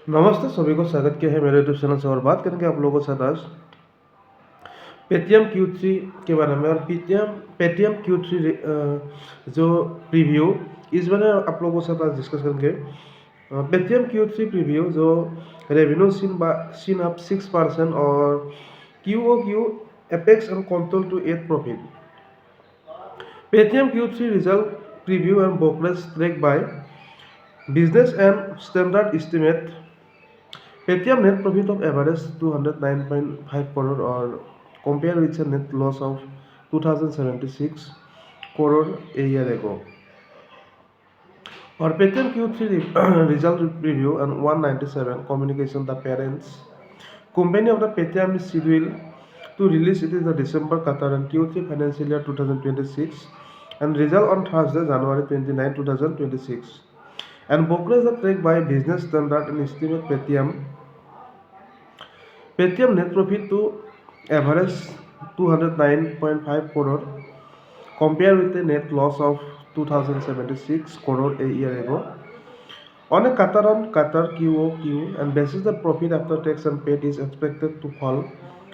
नमस्ते सभी को स्वागत किया है मेरे यूट्यूब चैनल से और बात करेंगे आप लोगों के साथ आज पेटीएम Q3 के बारे में। और पेटीएम Q3 जो प्रीव्यू इस बारे में आप लोगों के साथ आज डिस्कस करेंगे। पेटीएम Q3 प्रीव्यू जो रेवेन्यू सीन अप 6% और QoQ apex and control to 8 profit. Paytm Q3 result preview and brokerage tracked by business and standard estimate. Paytm net profit of average 209.5 crore or compared with a net loss of 2076 crore a year ago. Or Paytm Q3 result review and 197 communication the parents company of the Paytm is scheduled to release it in the December Qatar and Q3 financial year 2026 and result on Thursday January 29, 2026. And brokerage are tracked by business standard and estimate Paytm net profit to average 209.5 crore compared with a net loss of 2076 crore a year ago. On a Qatar QoQ and basis the profit after tax and paid is expected to fall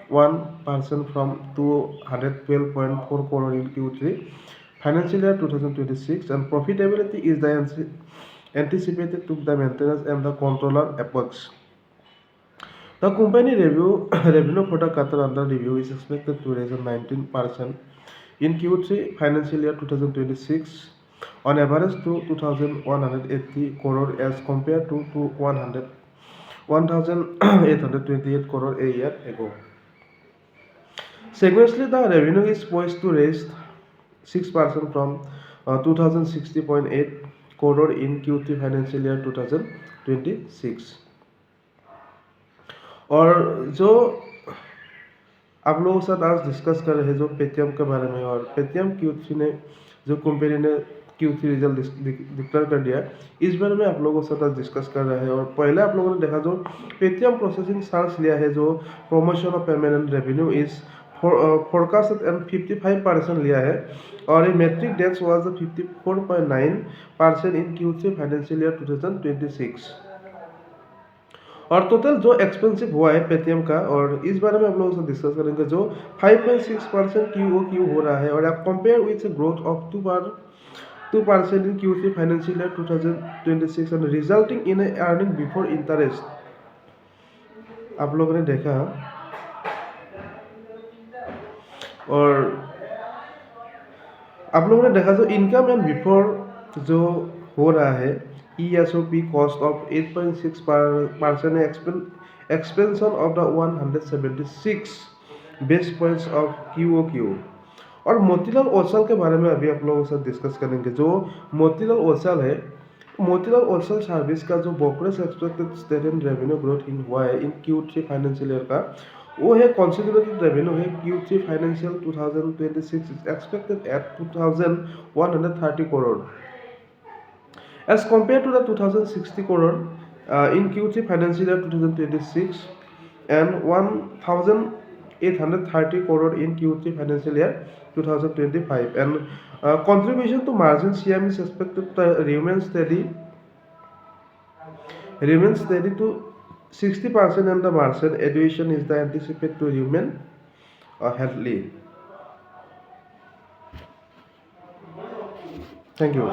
1% from 212.4 crore in Q3 financial year 2026 and profitability is the anticipated to the maintenance and the controller apex. The company revenue for the Qatar under review is expected to rise 19% in Q3 financial year 2026 on average to 2,180 crore as compared to 1,828 crore a year ago. Sequentially, the revenue is poised to rise 6% from 2,060.8 crore in Q3 financial year 2026. और जो आप लोगों के साथ आज discuss कर रहे हैं जो पेटीएम के बारे में, और पेटीएम Q3 ने जो कंपनी ने Q3 रिजल्ट डिक्लेयर कर दिया, इस बारे में आप लोगों के साथ आज डिस्कस कर रहे हैं। और पहले आप लोगों ने देखा जो पेटीएम प्रोसेसिंग चार्ज लिया है जो promotion of payment and revenue is forecasted and 55% लिया है और ये मेट्रिक डेट्स वाज 54.9% इन Q3 फाइनेंशियल ईयर 2026। और टोटल जो एक्सपेंसिव हुआ है पेटीएम का, और इस बारे में हम लोगों से डिस्कस करेंगे। जो 5.6% QoQ हो रहा है और आप compare with growth of 2% in Q3 financial year 2026 and resulting in earning before interest. आप लोगों ने देखा और आप लोगों ने देखा जो इनकम एंड बिफोर जो हो रहा है ESOP cost of 8.6% expansion of the 176 base points of QoQ। और मोतीलाल ओसल के बारे में अभी आप लोगों के साथ डिस्कस करेंगे। जो मोतीलाल ओसल है, मोतीलाल ओसल सर्विस का जो brokerage expected stated revenue growth in हुआ है इन Q3 फाइनेंशियल ईयर का, वो है कंसिडरेटेड रेवेन्यू है Q3 financial 2026 expected at 2130 crore as compared to the 2060 crore in Q3 financial year 2026 and 1830 crore in Q3 financial year 2025, and contribution to margin CM is expected to remain steady to 60% and the margin addition is the anticipated to remain healthy. Thank you.